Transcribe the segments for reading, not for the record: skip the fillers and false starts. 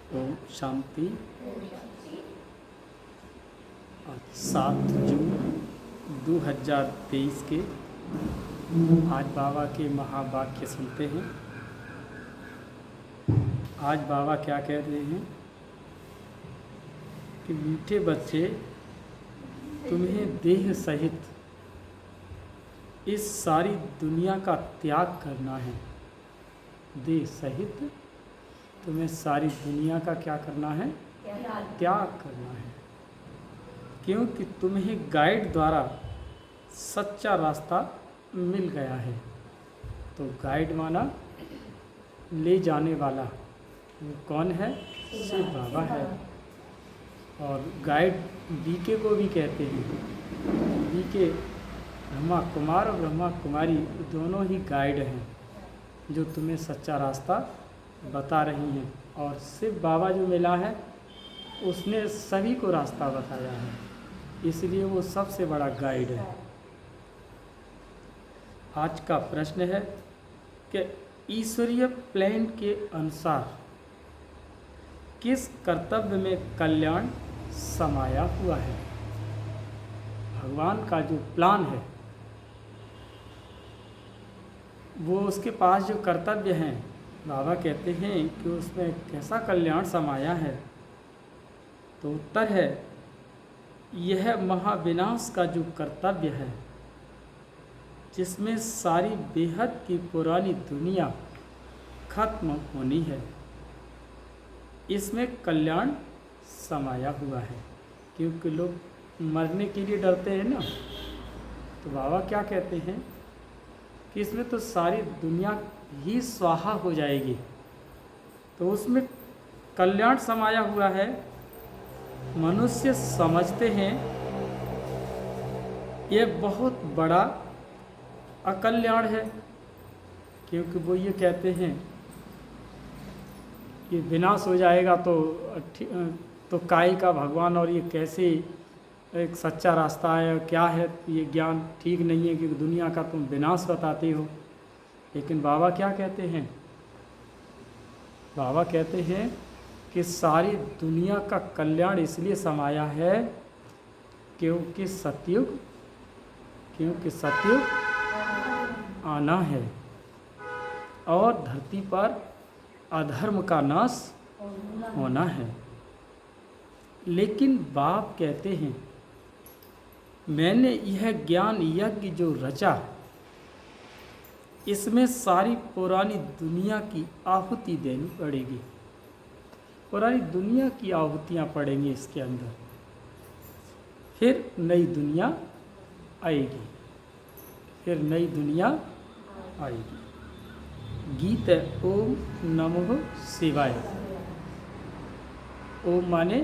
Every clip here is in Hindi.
ओम शांति। आज 7 जून 2023 के आज बाबा के महावाक्य सुनते हैं। आज बाबा क्या कह रहे हैं कि मीठे बच्चे, तुम्हें देह सहित इस सारी दुनिया का त्याग करना है। देह सहित तुम्हें सारी दुनिया का क्या करना है? त्याग करना है, क्योंकि तुम्हें गाइड द्वारा सच्चा रास्ता मिल गया है। तो गाइड माना ले जाने वाला, वो कौन है? शिव बाबा है। और गाइड बीके को भी कहते हैं। बीके ब्रह्मा कुमार और ब्रह्मा कुमारी दोनों ही गाइड हैं, जो तुम्हें सच्चा रास्ता बता रही हैं। और शिव बाबा जो मिला है उसने सभी को रास्ता बताया है, इसलिए वो सबसे बड़ा गाइड है। आज का प्रश्न है कि ईश्वरीय प्लान के अनुसार किस कर्तव्य में कल्याण समाया हुआ है? भगवान का जो प्लान है, वो उसके पास जो कर्तव्य हैं, बाबा कहते हैं कि उसमें कैसा कल्याण समाया है। तो उत्तर है, यह महाविनाश का जो कर्तव्य है, जिसमें सारी बेहद की पुरानी दुनिया खत्म होनी है, इसमें कल्याण समाया हुआ है। क्योंकि लोग मरने के लिए डरते हैं ना, तो बाबा क्या कहते हैं कि इसमें तो सारी दुनिया ही स्वाहा हो जाएगी, तो उसमें कल्याण समाया हुआ है। मनुष्य समझते हैं ये बहुत बड़ा अकल्याण है, क्योंकि वो ये कहते हैं कि विनाश हो जाएगा तो काय का भगवान, और ये कैसे एक सच्चा रास्ता है, क्या है ये ज्ञान ठीक नहीं है, क्योंकि दुनिया का तुम विनाश बताते हो। लेकिन बाबा क्या कहते हैं? बाबा कहते हैं कि सारी दुनिया का कल्याण इसलिए समाया है क्योंकि सतयुग आना है और धरती पर अधर्म का नाश होना है। लेकिन बाप कहते हैं, मैंने यह ज्ञान यज्ञ जो रचा, इसमें सारी पुरानी दुनिया की आहुति देनी पड़ेगी। पुरानी दुनिया की आहुतियाँ पड़ेंगी इसके अंदर, फिर नई दुनिया आएगी, फिर नई दुनिया आएगी। गीत है ओम नमः शिवाय। ओम माने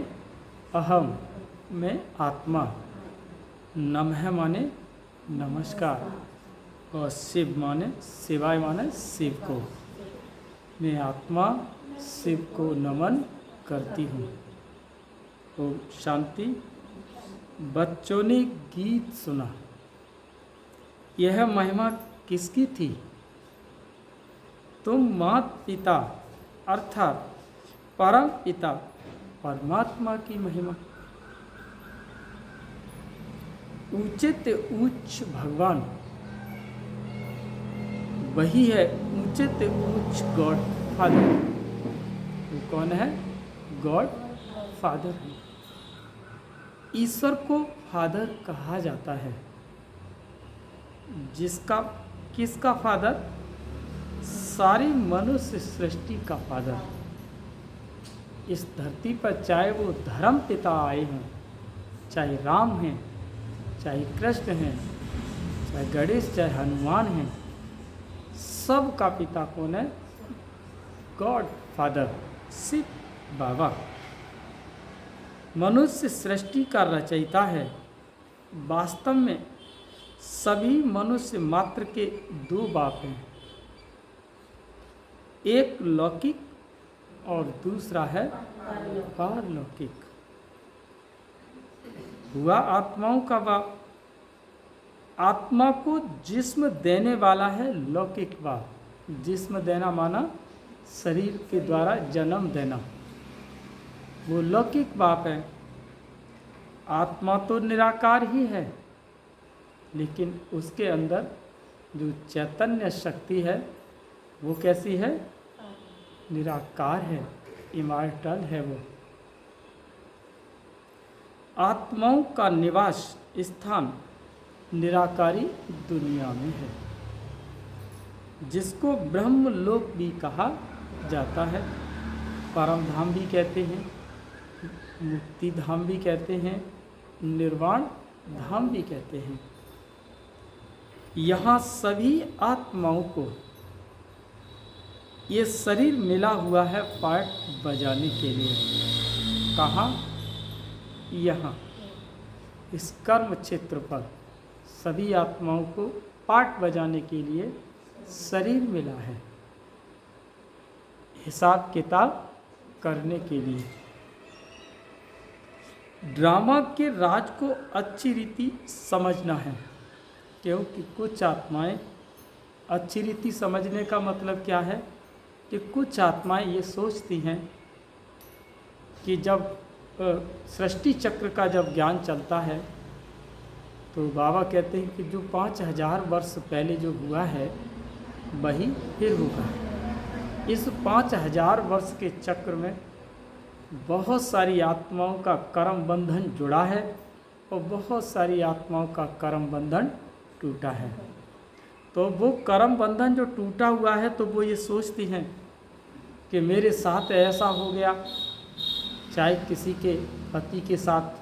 अहम में आत्मा, नमः माने नमस्कार, और शिव माने शिवाय माने शिव को। मैं आत्मा शिव को नमन करती हूँ। ओम शांति। बच्चों ने गीत सुना, यह महिमा किसकी थी? तुम माता पिता अर्थात परम पिता परमात्मा की महिमा। उचित उच्च भगवान वही है, उचित उच्च गॉड फादर। वो कौन है? गॉड फादर है। ईश्वर को फादर कहा जाता है, जिसका किसका फादर? सारी मनुष्य सृष्टि का फादर। इस धरती पर चाहे वो धर्म पिता आए हों, चाहे राम हैं, चाहे कृष्ण हैं, चाहे गणेश, चाहे हनुमान हैं, सब का पिता कौन है? गॉड फादर, शिव बाबा। मनुष्य सृष्टि का रचयिता है। वास्तव में सभी मनुष्य मात्र के दो बाप हैं, एक लौकिक और दूसरा है पारलौकिक। हुआ आत्माओं का बाप। आत्मा को जिस्म देने वाला है लौकिक बाप। जिस्म देना माना शरीर के द्वारा जन्म देना, वो लौकिक बाप है। आत्मा तो निराकार ही है, लेकिन उसके अंदर जो चैतन्य शक्ति है वो कैसी है? निराकार है, इमॉर्टल है। वो आत्माओं का निवास स्थान निराकारी दुनिया में है, जिसको ब्रह्मलोक भी कहा जाता है, परम धाम भी कहते हैं, मुक्ति धाम भी कहते हैं, निर्वाण धाम भी कहते हैं। यहाँ सभी आत्माओं को ये शरीर मिला हुआ है पार्ट बजाने के लिए। कहाँ? यहाँ इस कर्म क्षेत्र पर सभी आत्माओं को पार्ट बजाने के लिए शरीर मिला है, हिसाब किताब करने के लिए। ड्रामा के राज को अच्छी रीति समझना है, क्योंकि कुछ आत्माएं, अच्छी रीति समझने का मतलब क्या है कि कुछ आत्माएं ये सोचती हैं कि जब सृष्टि चक्र का जब ज्ञान चलता है तो बाबा कहते हैं कि जो 5000 वर्ष पहले जो हुआ है वही फिर होगा। इस 5000 वर्ष के चक्र में बहुत सारी आत्माओं का कर्म बंधन जुड़ा है और बहुत सारी आत्माओं का कर्म बंधन टूटा है। तो वो कर्म बंधन जो टूटा हुआ है तो वो ये सोचती हैं कि मेरे साथ ऐसा हो गया, चाहे किसी के पति के साथ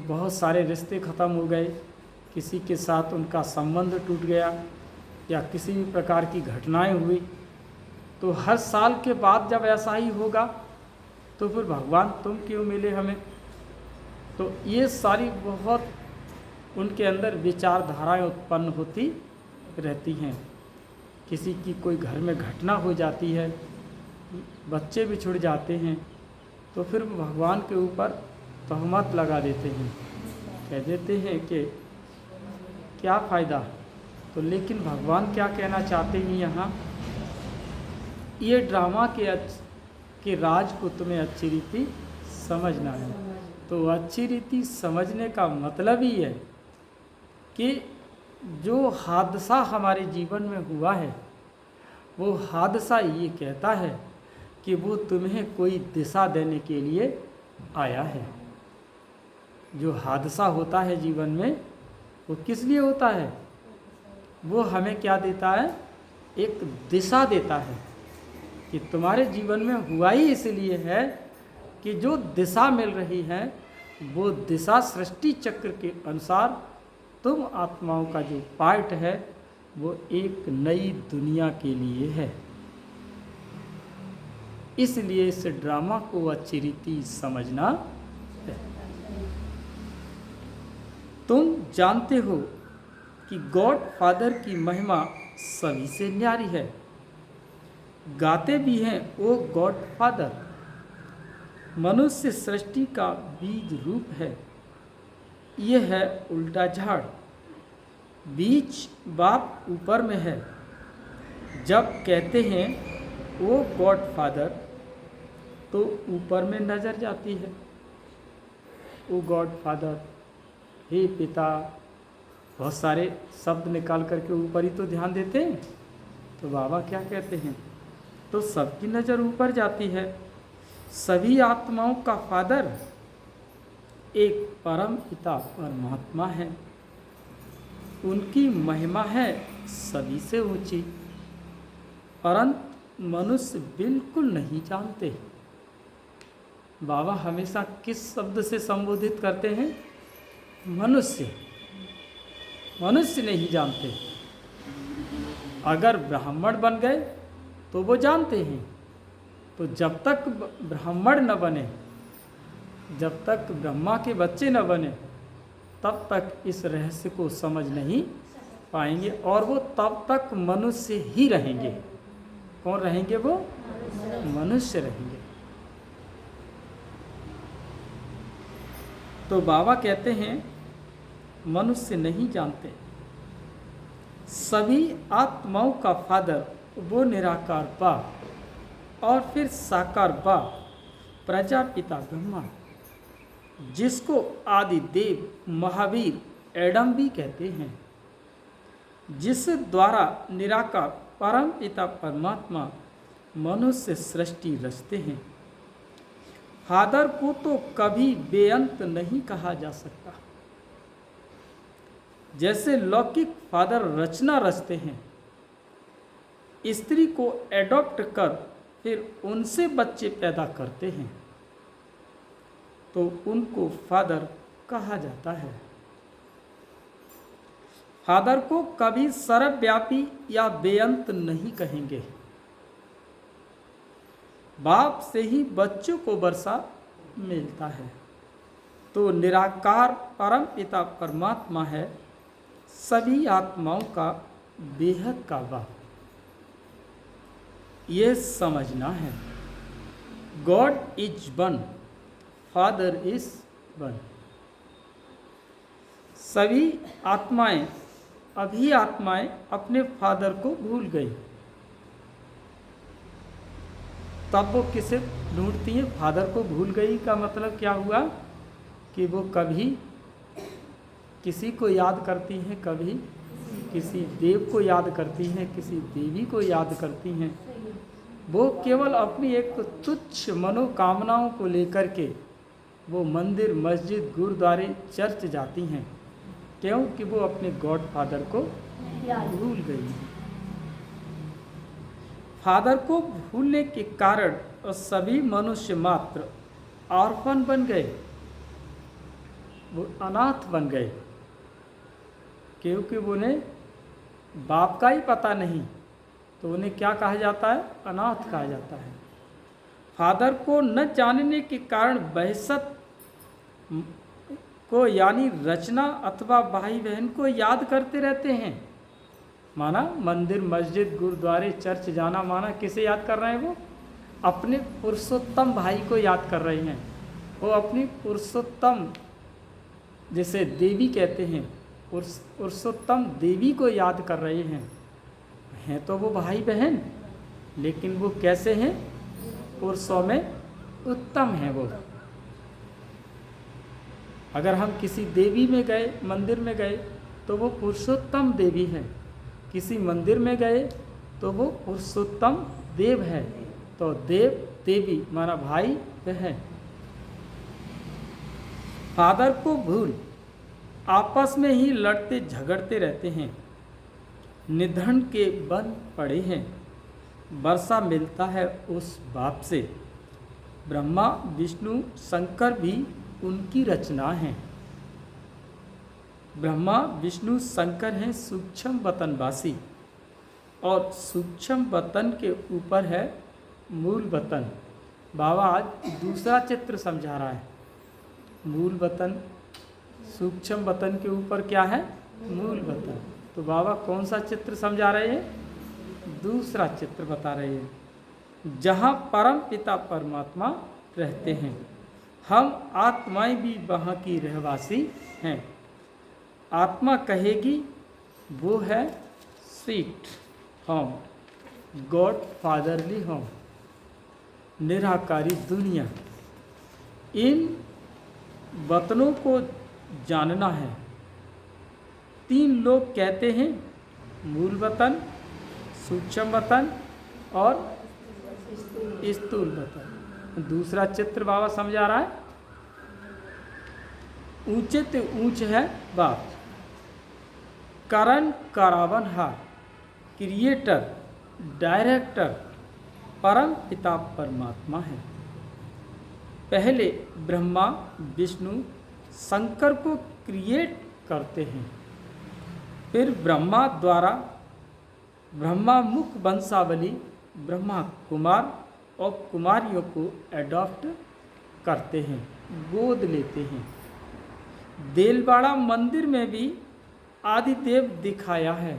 बहुत सारे रिश्ते ख़त्म हो गए, किसी के साथ उनका संबंध टूट गया, या किसी भी प्रकार की घटनाएं हुई, तो हर साल के बाद जब ऐसा ही होगा तो फिर भगवान तुम क्यों मिले हमें? तो ये सारी बहुत उनके अंदर विचारधाराएं उत्पन्न होती रहती हैं। किसी की कोई घर में घटना हो जाती है, बच्चे बिछुड़ जाते हैं, तो फिर भगवान के ऊपर तहमत लगा देते हैं, कह देते हैं कि क्या फ़ायदा। तो लेकिन भगवान क्या कहना चाहते हैं यहाँ, ये ड्रामा के राज को तुम्हें अच्छी रीति समझना है। तो अच्छी रीति समझने का मतलब ही है कि जो हादसा हमारे जीवन में हुआ है वो हादसा ये कहता है कि वो तुम्हें कोई दिशा देने के लिए आया है। जो हादसा होता है जीवन में वो किस लिए होता है? वो हमें क्या देता है? एक दिशा देता है कि तुम्हारे जीवन में हुआ ही इसलिए है कि जो दिशा मिल रही है वो दिशा सृष्टि चक्र के अनुसार तुम आत्माओं का जो पार्ट है वो एक नई दुनिया के लिए है। इसलिए इस ड्रामा को अच्छी रीति समझना है। तुम जानते हो कि गॉड फादर की महिमा सभी से न्यारी है। गाते भी हैं ओ गॉड फादर। मनुष्य सृष्टि का बीज रूप है, यह है उल्टा झाड़। बीज बाप ऊपर में है। जब कहते हैं ओ गॉड फादर तो ऊपर में नज़र जाती है। ओ गॉड फादर, हे पिता, बहुत सारे शब्द निकाल करके ऊपर ही तो ध्यान देते हैं। तो बाबा क्या कहते हैं, तो सबकी नज़र ऊपर जाती है। सभी आत्माओं का फादर एक परम पिता परमात्मा है। उनकी महिमा है सभी से ऊंची, परंतु मनुष्य बिल्कुल नहीं जानते। बाबा हमेशा किस शब्द से संबोधित करते हैं? मनुष्य। मनुष्य नहीं जानते। अगर ब्राह्मण बन गए तो वो जानते हैं। तो जब तक ब्राह्मण न बने, जब तक ब्रह्मा के बच्चे न बने, तब तक इस रहस्य को समझ नहीं पाएंगे और वो तब तक मनुष्य ही रहेंगे। कौन रहेंगे? वो मनुष्य रहेंगे। तो बाबा कहते हैं मनुष्य नहीं जानते। सभी आत्माओं का फादर वो निराकार बा और फिर साकार बा, प्रजापिता ब्रह्मा, जिसको आदि देव महावीर एडम भी कहते हैं, जिस द्वारा निराकार परम पिता परमात्मा मनुष्य सृष्टि रचते हैं, फादर को तो कभी बेअंत नहीं कहा जा सकता। जैसे लौकिक फादर रचना रचते हैं, स्त्री को एडॉप्ट कर फिर उनसे बच्चे पैदा करते हैं, तो उनको फादर कहा जाता है। फादर को कभी सर्वव्यापी या बेअंत नहीं कहेंगे। बाप से ही बच्चों को वर्षा मिलता है, तो निराकार परम पिता परमात्मा है सभी आत्माओं का बेहद का बाप। ये समझना है, God is one, father is one. सभी आत्माएं, अभी आत्माएं अपने फादर को भूल गई, तब वो किसे ढूंढती हैं? फादर को भूल गई का मतलब क्या हुआ कि वो कभी किसी को याद करती हैं, कभी किसी देव को याद करती हैं, किसी देवी को याद करती हैं। वो केवल अपनी एक तुच्छ मनोकामनाओं को लेकर के वो मंदिर, मस्जिद, गुरुद्वारे, चर्च जाती हैं, क्योंकि वो अपने गॉड फादर को भूल गई। फादर को भूलने के कारण सभी मनुष्य मात्र ऑर्फन बन गए, वो अनाथ बन गए, क्योंकि उन्हें बाप का ही पता नहीं, तो उन्हें क्या कहा जाता है? अनाथ कहा जाता है। फादर को न जानने के कारण बहसत को यानी रचना अथवा भाई बहन को याद करते रहते हैं। माना मंदिर, मस्जिद, गुरुद्वारे, चर्च जाना, माना किसे याद कर रहे हैं? वो अपने पुरुषोत्तम भाई को याद कर रहे हैं। वो अपनी पुरुषोत्तम, जिसे देवी कहते हैं, पुरुषोत्तम देवी को याद कर रहे हैं तो वो भाई बहन, लेकिन वो कैसे हैं? पुरुषों में उत्तम हैं वो। अगर हम किसी देवी में गए, मंदिर में गए, तो वो पुरुषोत्तम देवी है। किसी मंदिर में गए तो वो पुरुषोत्तम देव है। तो देव देवी माना भाई बहन। फादर को भूल आपस में ही लड़ते झगड़ते रहते हैं, निधन के बन पड़े हैं। वर्षा मिलता है उस बाप से। ब्रह्मा, विष्णु, शंकर भी उनकी रचना है। ब्रह्मा, विष्णु, शंकर हैं सूक्ष्म वतनवासी, और सूक्ष्म वतन के ऊपर है मूल वतन। बाबा आज दूसरा चित्र समझा रहा है। मूल वतन, सूक्ष्म वतन के ऊपर क्या है? मूल वतन। तो बाबा कौन सा चित्र समझा रहे हैं? दूसरा चित्र बता रहे हैं, जहाँ परम पिता परमात्मा रहते हैं। हम आत्माएं भी वहाँ की रहवासी हैं। आत्मा कहेगी वो है sweet home, God fatherly home, निराकारी दुनिया। इन वतनों को जानना है। 3 लोग कहते हैं, मूल वतन, सूक्ष्म वतन और स्थूल वतन। दूसरा चित्र बाबा समझा रहा है, ऊंचे ते ऊंच है बाप, करण करावनहार, क्रिएटर, डायरेक्टर परम पिता परमात्मा है। पहले ब्रह्मा, विष्णु, शंकर को क्रिएट करते हैं, फिर ब्रह्मा द्वारा ब्रह्मा मुख वंशावली ब्रह्मा कुमार और कुमारियों को एडॉप्ट करते हैं, गोद लेते हैं। देलवाड़ा मंदिर में भी आदिदेव दिखाया है।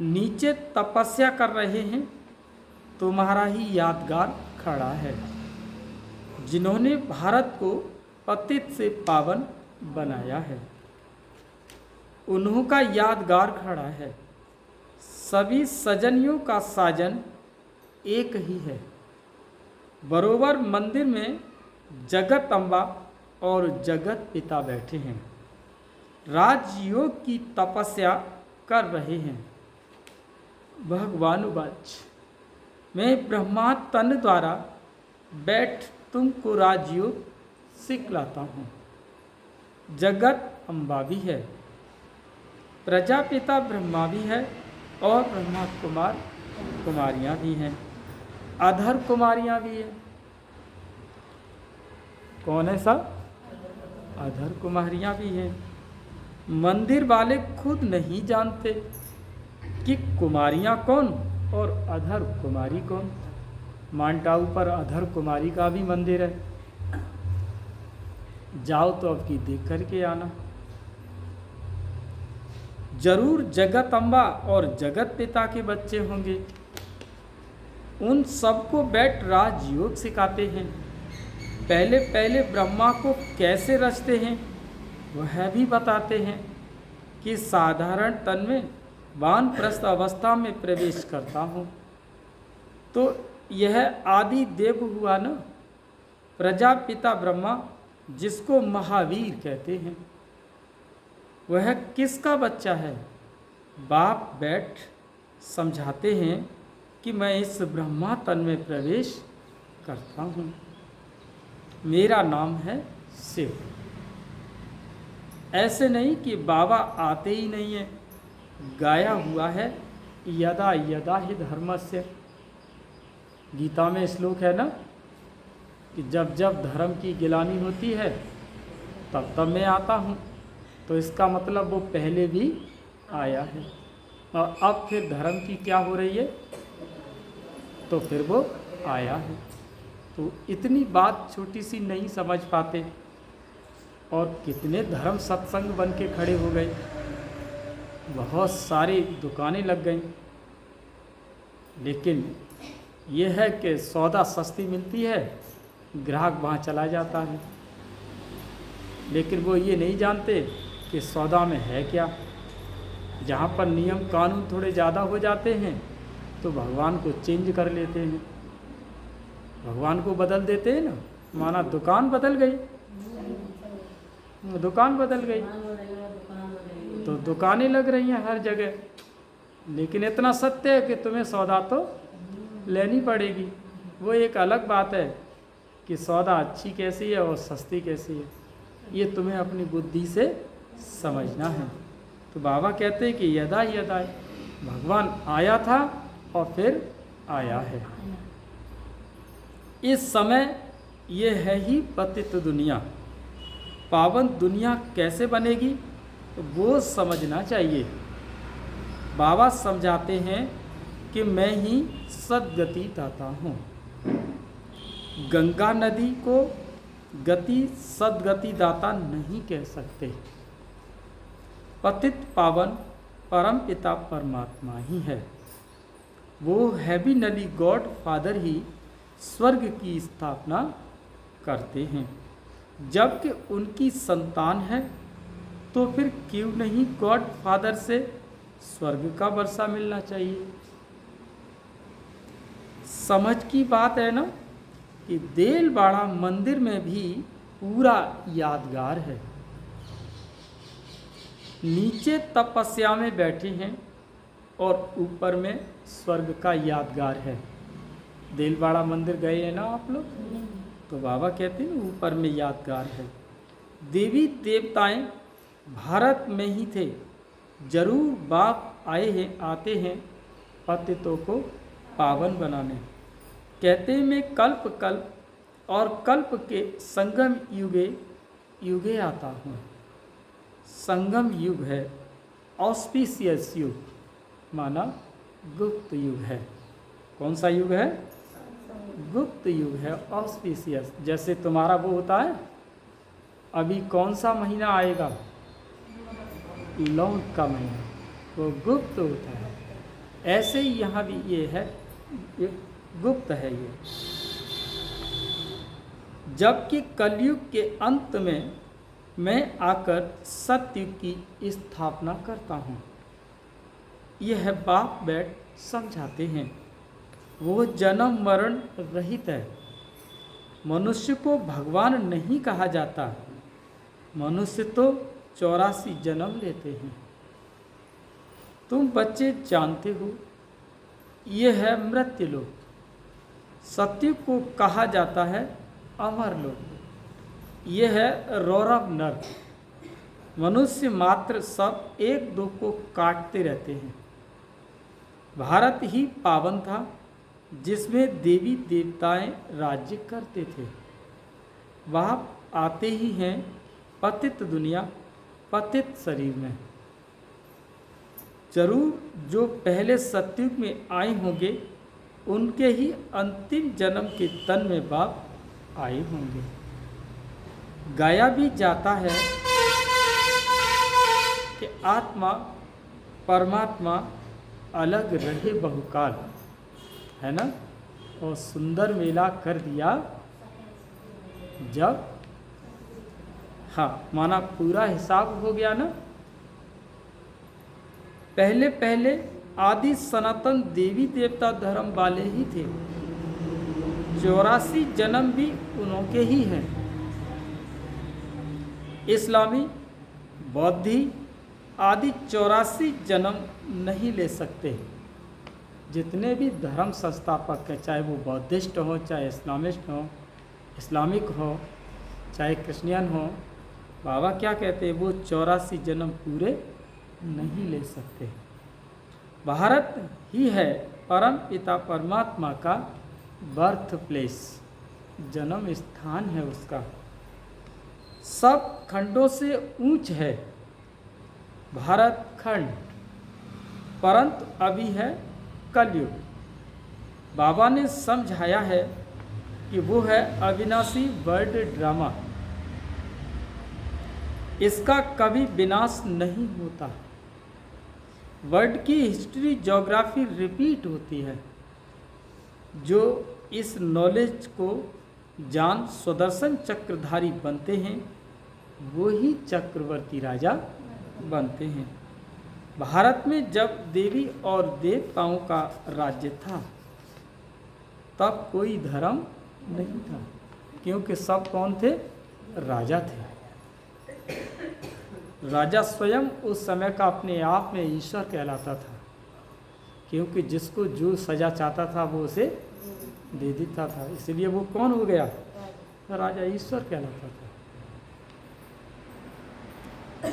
नीचे तपस्या कर रहे हैं, तुम्हारा ही यादगार खड़ा है, जिन्होंने भारत को पतित से पावन बनाया है, उन्हों का यादगार खड़ा है। सभी सजनियों का साजन एक ही है, बरोबर मंदिर में जगत अम्बा और जगत पिता बैठे हैं, राजयोग की तपस्या कर रहे हैं। भगवान उवाच, मैं ब्रह्मा तन द्वारा बैठ तुमको राजयोग सिखलाता हूँ। जगत अम्बा भी है, प्रजापिता ब्रह्मा भी है और ब्रह्मा कुमार कुमारियाँ भी हैं, अधर कुमारियाँ भी हैं। कौन है सब? अधर कुमारियाँ भी हैं। मंदिर वाले खुद नहीं जानते कि कुमारियाँ कौन और अधर कुमारी कौन। माउंटाऊ पर अधर कुमारी का भी मंदिर है, जाओ तो अब की देख करके आना। जरूर जगत अम्बा और जगत पिता के बच्चे होंगे। उन सबको बैठ राजयोग सिखाते हैं। पहले पहले ब्रह्मा को कैसे रचते हैं वह भी बताते हैं कि साधारण तन में वानप्रस्थ अवस्था में प्रवेश करता हूँ। तो यह आदि देव हुआ ना, प्रजापिता ब्रह्मा, जिसको महावीर कहते हैं। वह किसका बच्चा है? बाप बैठ समझाते हैं कि मैं इस ब्रह्मा तन में प्रवेश करता हूँ। मेरा नाम है शिव। ऐसे नहीं कि बाबा आते ही नहीं है, गाया हुआ है यदा यदा ही धर्मस्य। गीता में श्लोक है ना कि जब जब धर्म की गिलानी होती है तब तब मैं आता हूँ। तो इसका मतलब वो पहले भी आया है और अब फिर धर्म की क्या हो रही है, तो फिर वो आया है। तो इतनी बात छोटी सी नहीं समझ पाते और कितने धर्म सत्संग बन के खड़े हो गए, बहुत सारी दुकानें लग गई। लेकिन यह है कि सौदा सस्ती मिलती है, ग्राहक वहाँ चला जाता है। लेकिन वो ये नहीं जानते कि सौदा में है क्या। जहाँ पर नियम कानून थोड़े ज़्यादा हो जाते हैं तो भगवान को चेंज कर लेते हैं, भगवान को बदल देते हैं ना। माना दुकान बदल गई, दुकान बदल गई तो दुकानें लग रही हैं हर जगह। लेकिन इतना सत्य है कि तुम्हें सौदा तो लेनी पड़ेगी। वो एक अलग बात है कि सौदा अच्छी कैसी है और सस्ती कैसी है, ये तुम्हें अपनी बुद्धि से समझना है। तो बाबा कहते हैं कि यदा यदा भगवान आया था और फिर आया है। इस समय ये है ही पतित दुनिया। पावन दुनिया कैसे बनेगी तो वो समझना चाहिए। बाबा समझाते हैं कि मैं ही सद्गति दाता हूँ। गंगा नदी को गति सद्गति दाता नहीं कह सकते। पतित पावन परम पिता परमात्मा ही है। वो हेविनली गॉड फादर ही स्वर्ग की स्थापना करते हैं। जबकि उनकी संतान है तो फिर क्यों नहीं गॉड फादर से स्वर्ग का वर्षा मिलना चाहिए। समझ की बात है ना कि देलवाड़ा मंदिर में भी पूरा यादगार है। नीचे तपस्या में बैठे हैं और ऊपर में स्वर्ग का यादगार है। देलवाड़ा मंदिर गए हैं ना आप लोग, तो बाबा कहते हैं ऊपर में यादगार है। देवी देवताएं भारत में ही थे, जरूर बाप आते हैं पतितों को पावन बनाने। कहते हैं मैं कल्प कल्प और कल्प के संगम युगे युगे आता हूँ। संगम युग है, ऑस्पिशियस युग, माना गुप्त युग है। कौन सा युग है? गुप्त युग है, ऑस्पिशियस। जैसे तुम्हारा वो होता है, अभी कौन सा महीना आएगा? लौंग का महीना, वो गुप्त होता है। ऐसे ही यहाँ भी ये है, ये गुप्त है ये। जबकि कलयुग के अंत में मैं आकर सतयुग की स्थापना करता हूँ। यह बाप बैठ समझाते हैं। वो जन्म मरण रहित है, मनुष्य को भगवान नहीं कहा जाता। मनुष्य तो 84 जन्म लेते हैं। तुम बच्चे जानते हो, ये है मृत्युलोक। सत्य को कहा जाता है अमरलोक। ये है रौरव नर्क। मनुष्य मात्र सब एक दो को काटते रहते हैं। भारत ही पावन था जिसमें देवी देवताएं राज्य करते थे। वह आते ही हैं पतित दुनिया, पतित शरीर में। जरूर जो पहले सतयुग में आए होंगे उनके ही अंतिम जन्म के तन में बाप आए होंगे। गाया भी जाता है कि आत्मा परमात्मा अलग रहे बहुकाल, है ना। और सुंदर मेला कर दिया जब, हाँ, माना पूरा हिसाब हो गया ना। पहले पहले आदि सनातन देवी देवता धर्म वाले ही थे। 84 जन्म भी उनके ही हैं। इस्लामी, बौद्धि आदि 84 जन्म नहीं ले सकते। जितने भी धर्म संस्थापक हैं, चाहे वो बौद्धिस्ट हो, चाहे इस्लामिस्ट हो, इस्लामिक हो, चाहे क्रिश्चियन हो, बाबा क्या कहते हैं, वो 84 जन्म पूरे नहीं ले सकते। भारत ही है परम पिता परमात्मा का बर्थ प्लेस, जन्म स्थान है उसका। सब खंडों से ऊंच है भारत खंड, परंतु अभी है कलयुग। बाबा ने समझाया है कि वो है अविनाशी वर्ल्ड ड्रामा। इसका कभी विनाश नहीं होता। वर्ल्ड की हिस्ट्री, ज्योग्राफी रिपीट होती है। जो इस नॉलेज को जान स्वदर्शन चक्रधारी बनते हैं, वो ही चक्रवर्ती राजा बनते हैं। भारत में जब देवी और देवताओं का राज्य था तब कोई धर्म नहीं था, क्योंकि सब कौन थे, राजा थे। राजा स्वयं उस समय का अपने आप में ईश्वर कहलाता था, क्योंकि जिसको जो सजा चाहता था वो उसे दे देता था। इसलिए वो कौन हो गया, राजा ईश्वर कहलाता था।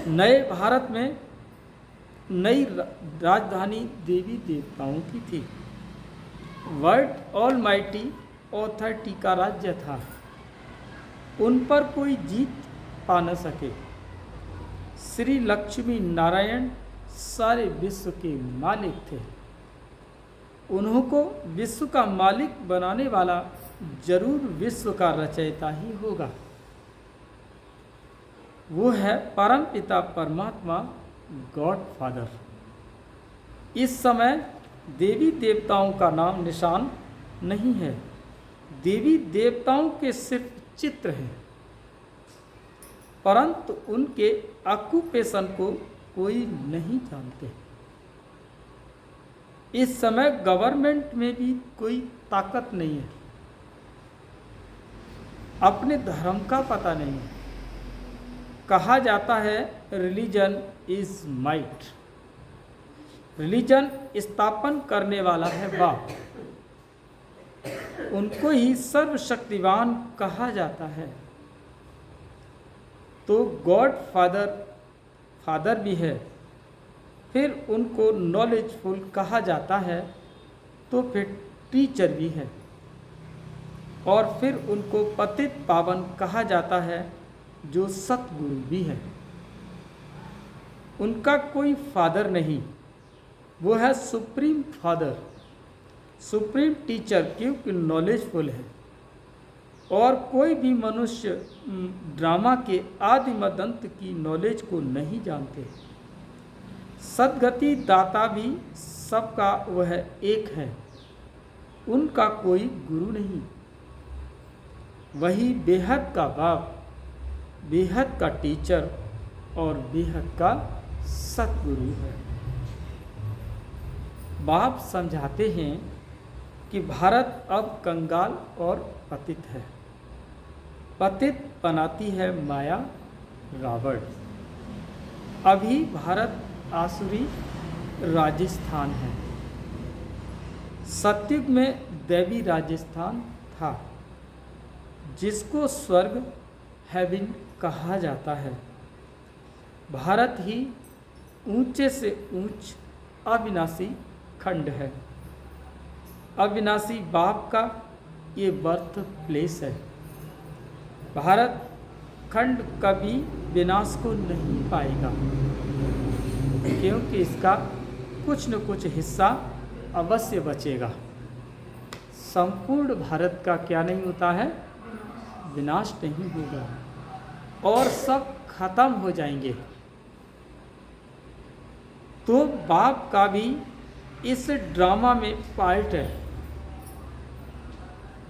नए भारत में नई राजधानी देवी देवताओं की थी। वर्ल्ड ऑलमाइटी ऑथोरिटी का राज्य था। उन पर कोई जीत पा न सके। श्री लक्ष्मी नारायण सारे विश्व के मालिक थे। उन्हों को विश्व का मालिक बनाने वाला जरूर विश्व का रचयिता ही होगा। वो है परम पिता परमात्मा, गॉड फादर। इस समय देवी देवताओं का नाम निशान नहीं है। देवी देवताओं के सिर्फ चित्र हैं, परंतु उनके ऑक्यूपेशन को कोई नहीं जानते। इस समय गवर्नमेंट में भी कोई ताकत नहीं है। अपने धर्म का पता नहीं है। कहा जाता है रिलीजन इज माइट। रिलीजन स्थापन करने वाला है बाप। उनको ही सर्वशक्तिवान कहा जाता है। तो गॉड फादर भी है। फिर उनको नॉलेजफुल कहा जाता है, तो फिर टीचर भी है। और फिर उनको पतित पावन कहा जाता है, जो सतगुरु भी है। उनका कोई फादर नहीं, वो है सुप्रीम फादर, सुप्रीम टीचर, क्योंकि नॉलेजफुल है। और कोई भी मनुष्य ड्रामा के आदि मदंत की नॉलेज को नहीं जानते। सदगति दाता भी सबका वह एक है। उनका कोई गुरु नहीं। वही बेहद का बाप, बेहद का टीचर और बेहद का सतगुरु है। बाप समझाते हैं कि भारत अब कंगाल और पतित है। पतित बनाती है माया रावण। अभी भारत आसुरी राजस्थान है। सतयुग में दैवी राजस्थान था, जिसको स्वर्ग हेवन कहा जाता है। भारत ही ऊंचे से ऊंच अविनाशी खंड है। अविनाशी बाप का ये बर्थ प्लेस है। भारत खंड कभी विनाश को नहीं पाएगा, क्योंकि इसका कुछ न कुछ हिस्सा अवश्य बचेगा। संपूर्ण भारत का क्या नहीं होता है, विनाश नहीं होगा और सब खत्म हो जाएंगे। तो बाप का भी इस ड्रामा में पार्ट है,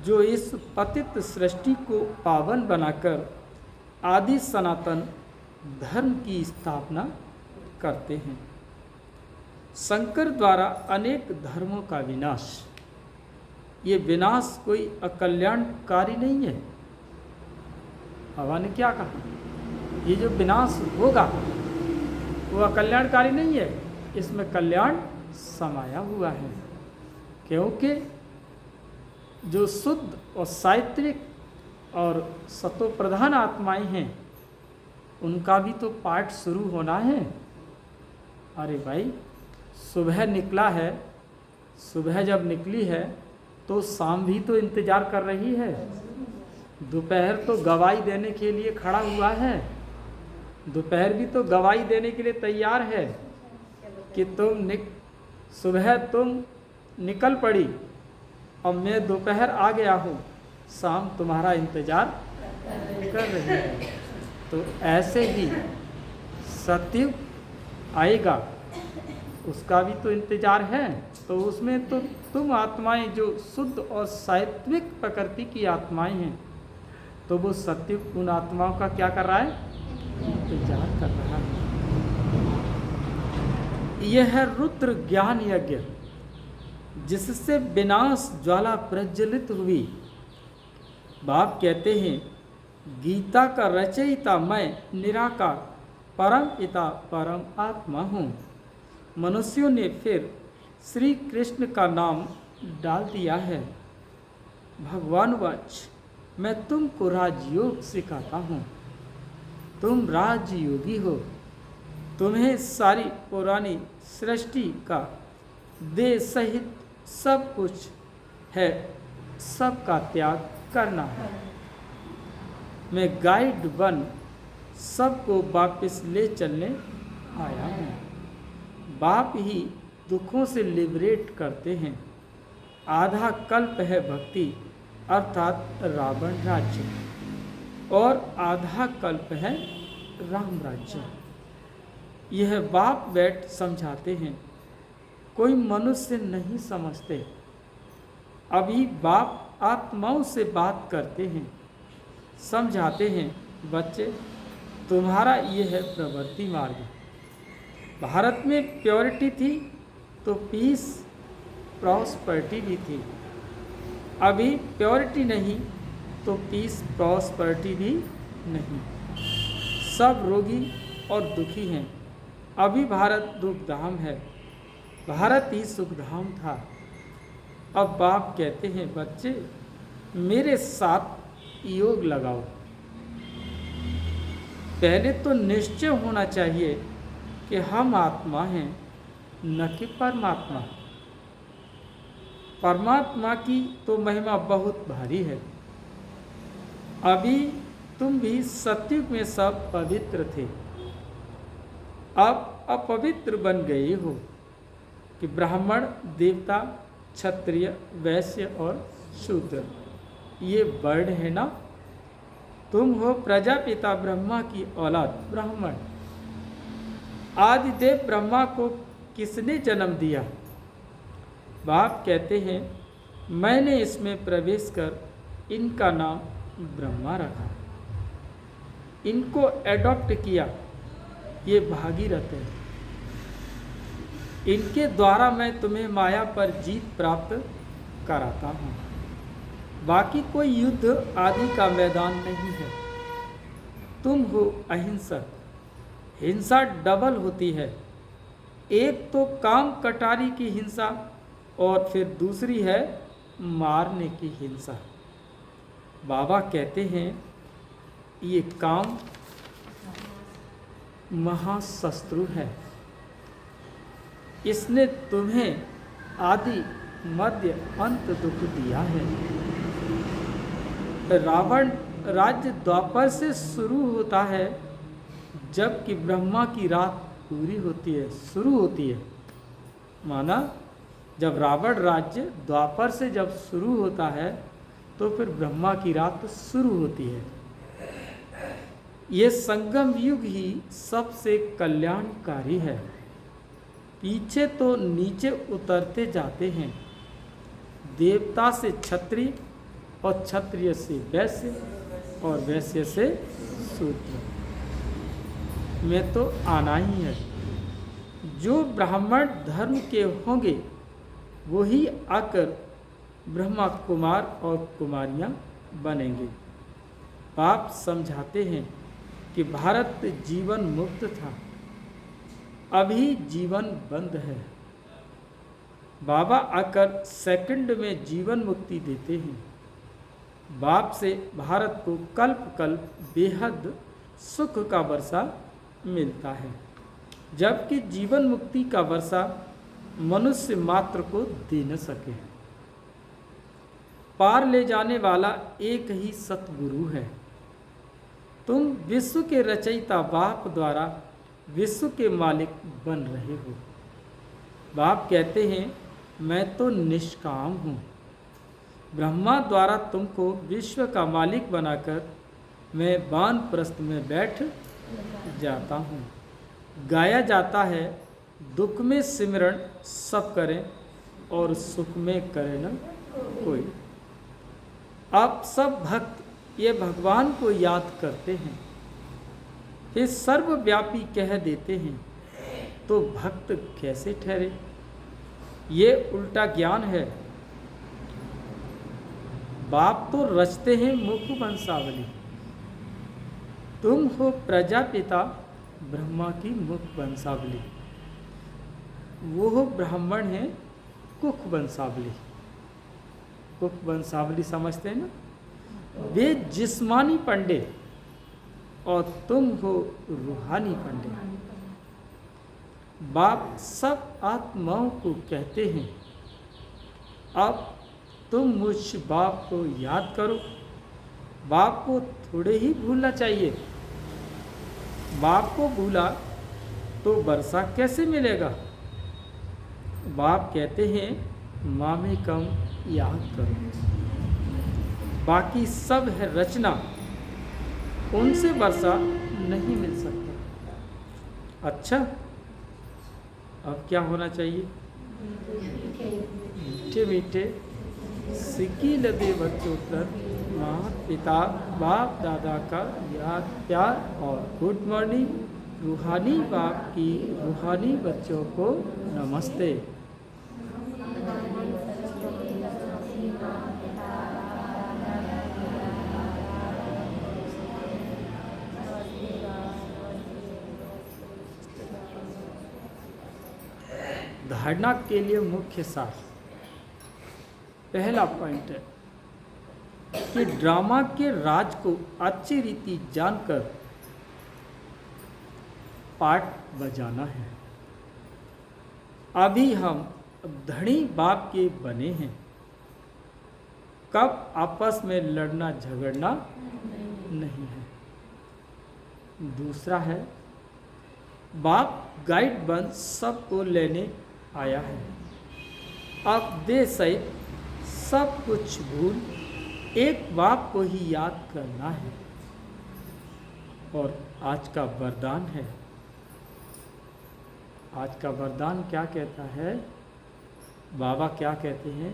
जो इस पतित सृष्टि को पावन बनाकर आदि सनातन धर्म की स्थापना करते हैं। शंकर द्वारा अनेक धर्मों का विनाश, ये विनाश कोई अकल्याणकारी नहीं है। बाबा ने क्या कहा, ये जो विनाश होगा वो अकल्याणकारी नहीं है, इसमें कल्याण समाया हुआ है। क्योंकि जो शुद्ध और सात्विक और सतो प्रधान आत्माएं हैं, उनका भी तो पाठ शुरू होना है। अरे भाई, सुबह निकला है, सुबह जब निकली है तो शाम भी तो इंतज़ार कर रही है। दोपहर तो गवाही देने के लिए खड़ा हुआ है, दोपहर भी तो गवाही देने के लिए तैयार है कि सुबह तुम निकल पड़ी और मैं दोपहर आ गया हूँ, शाम तुम्हारा इंतज़ार कर रही है। तो ऐसे ही सतयुग आएगा, उसका भी तो इंतज़ार है। तो उसमें तो तुम आत्माएं जो शुद्ध और सात्विक प्रकृति की आत्माएं हैं, तो वो सतयुग उन आत्माओं का क्या कर रहा है, इंतजार कर रहा है। यह है रुद्र ज्ञान यज्ञ, जिससे विनाश ज्वाला प्रज्वलित हुई। बाप कहते हैं, गीता का रचयिता मैं निराकार परम पिता परम आत्मा हूँ। मनुष्यों ने फिर श्री कृष्ण का नाम डाल दिया है। भगवान वाच, मैं तुमको राजयोग सिखाता हूँ, तुम राजयोगी हो। तुम्हें सारी पुरानी सृष्टि का देह सहित सब कुछ है, सबका त्याग करना है। मैं गाइड बन सबको वापस ले चलने आया हूँ। बाप ही दुखों से लिबरेट करते हैं। आधा कल्प है भक्ति अर्थात रावण राज्य, और आधा कल्प है राम राज्य। यह बाप बैठ समझाते हैं, कोई मनुष्य नहीं समझते। अभी बाप आत्माओं से बात करते हैं, समझाते हैं, बच्चे तुम्हारा ये है प्रवृत्ति मार्ग। भारत में प्योरिटी थी तो पीस प्रॉस्पेरिटी भी थी। अभी प्योरिटी नहीं तो पीस प्रॉस्पेरिटी भी नहीं। सब रोगी और दुखी हैं। अभी भारत दुखधाम है, भारत ही सुखधाम था। अब बाप कहते हैं, बच्चे मेरे साथ योग लगाओ। पहले तो निश्चय होना चाहिए कि हम आत्मा हैं, न कि परमात्मा। परमात्मा की तो महिमा बहुत भारी है। अभी तुम भी सतयुग में सब पवित्र थे, अब अपवित्र बन गए हो कि ब्राह्मण, देवता, क्षत्रिय, वैश्य और शूद्र, ये वर्ण है ना। तुम हो प्रजापिता ब्रह्मा की औलाद ब्राह्मण। आदिदेव ब्रह्मा को किसने जन्म दिया? बाप कहते हैं, मैंने इसमें प्रवेश कर इनका नाम ब्रह्मा रखा, इनको एडॉप्ट किया। ये भागीरथ है, इनके द्वारा मैं तुम्हें माया पर जीत प्राप्त कराता हूँ। बाकी कोई युद्ध आदि का मैदान नहीं है। तुम हो अहिंसक। हिंसा डबल होती है, एक तो काम कटारी की हिंसा और फिर दूसरी है मारने की हिंसा। बाबा कहते हैं ये काम महाशत्रु है, इसने तुम्हें आदि मध्य अंत दुख दिया है। रावण राज्य द्वापर से शुरू होता है, जबकि ब्रह्मा की रात पूरी होती है, शुरू होती है। माना जब रावण राज्य द्वापर से जब शुरू होता है तो फिर ब्रह्मा की रात शुरू होती है। ये संगम युग ही सबसे कल्याणकारी है। पीछे तो नीचे उतरते जाते हैं, देवता से क्षत्रिय और क्षत्रिय से वैश्य और वैश्य से शूद्र में तो आना ही है। जो ब्राह्मण धर्म के होंगे वही आकर ब्रह्मा कुमार और कुमारियां बनेंगे। बाप समझाते हैं कि भारत जीवन मुक्त था, अभी जीवन बंद है। बाबा आकर सेकंड में जीवन मुक्ति देते हैं। बाप से भारत को कल्प कल्प बेहद सुख का वर्षा मिलता है, जबकि जीवन मुक्ति का वर्षा मनुष्य मात्र को दे न सके। पार ले जाने वाला एक ही सतगुरु है। तुम विश्व के रचयिता बाप द्वारा विश्व के मालिक बन रहे हो। बाप कहते हैं मैं तो निष्काम हूँ। ब्रह्मा द्वारा तुमको विश्व का मालिक बनाकर मैं वानप्रस्थ में बैठ जाता हूँ। गाया जाता है दुख में सिमरण सब करें और सुख में करे न कोई। अब सब भक्त ये भगवान को याद करते हैं, फिर सर्वव्यापी कह देते हैं, तो भक्त कैसे ठहरे? ये उल्टा ज्ञान है। बाप तो रचते हैं मुख वंशावली। तुम हो प्रजापिता ब्रह्मा की मुख वंशावली, वो हो ब्राह्मण है कुख वंशावली। कुख वंशावली समझते हैं ना? वे जिस्मानी पंडे और तुम हो रूहानी पंडे। बाप सब आत्माओं को कहते हैं अब तुम मुझ बाप को याद करो। बाप को थोड़े ही भूलना चाहिए। बाप को भूला तो वर्षा कैसे मिलेगा? बाप कहते हैं मामे कम याद करो। बाकी सब है रचना, उनसे वर्षा नहीं मिल सकता। अच्छा, अब क्या होना चाहिए? मीठे मीठे सिक्की लदे बच्चों पर माँ पिता बाप दादा का याद प्यार और गुड मॉर्निंग। रूहानी बाप की रूहानी बच्चों को नमस्ते। धारणा के लिए मुख्य सार पहला पॉइंट है कि ड्रामा के राज को अच्छी रीति जानकर पाठ बजाना है। अभी हम धनी बाप के बने हैं, कब आपस में लड़ना झगड़ना नहीं है। दूसरा है बाप गाइड बन सबको लेने आया है। अब दे सहित सब कुछ भूल एक बाप को ही याद करना है। और आज का वरदान है, आज का वरदान क्या कहता है? बाबा क्या कहते हैं?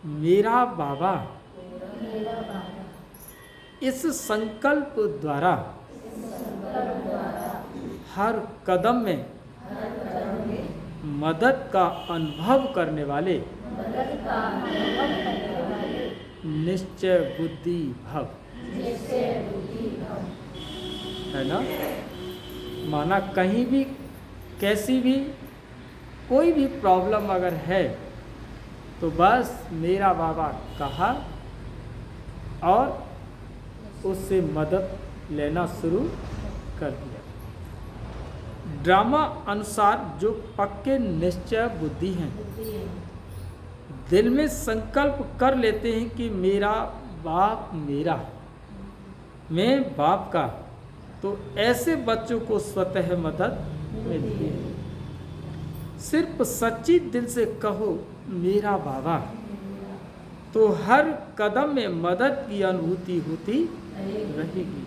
मेरा बाबा इस संकल्प द्वारा हर कदम में मदद का अनुभव करने वाले निश्चय बुद्धि भव, है ना। माना कहीं भी कैसी भी कोई भी प्रॉब्लम अगर है तो बस मेरा बाबा कहा और उससे मदद लेना शुरू कर दिया। ड्रामा अनुसार जो पक्के निश्चय बुद्धि हैं, दिल में संकल्प कर लेते हैं कि मेरा बाप मेरा, मैं बाप का, तो ऐसे बच्चों को स्वतः मदद मिलती है। सिर्फ सच्ची दिल से कहो मेरा बाबा, तो हर कदम में मदद की अनुभूति होती रहेगी।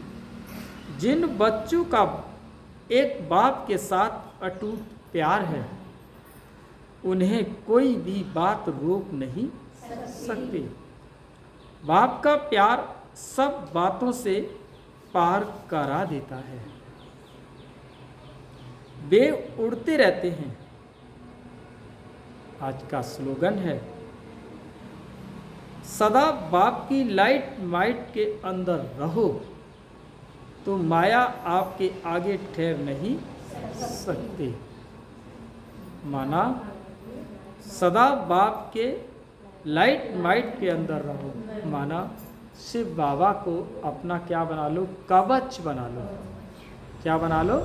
जिन बच्चों का एक बाप के साथ अटूट प्यार है, उन्हें कोई भी बात रोक नहीं सकती। बाप का प्यार सब बातों से पार करा देता है। वे उड़ते रहते हैं। आज का स्लोगन है, सदा बाप की लाइट माइट के अंदर रहो, तो माया आपके आगे ठहर नहीं सकती। माना सदा बाप के लाइट माइट के अंदर रहो, माना शिव बाबा को अपना क्या बना लो, कवच बना लो। क्या बना लो?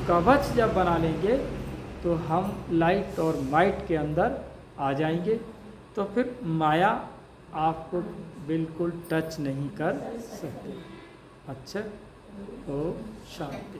कवच जब बना लेंगे तो हम लाइट और माइट के अंदर आ जाएंगे, तो फिर माया आपको बिल्कुल टच नहीं कर सकती। अच्छा, ओ शांति।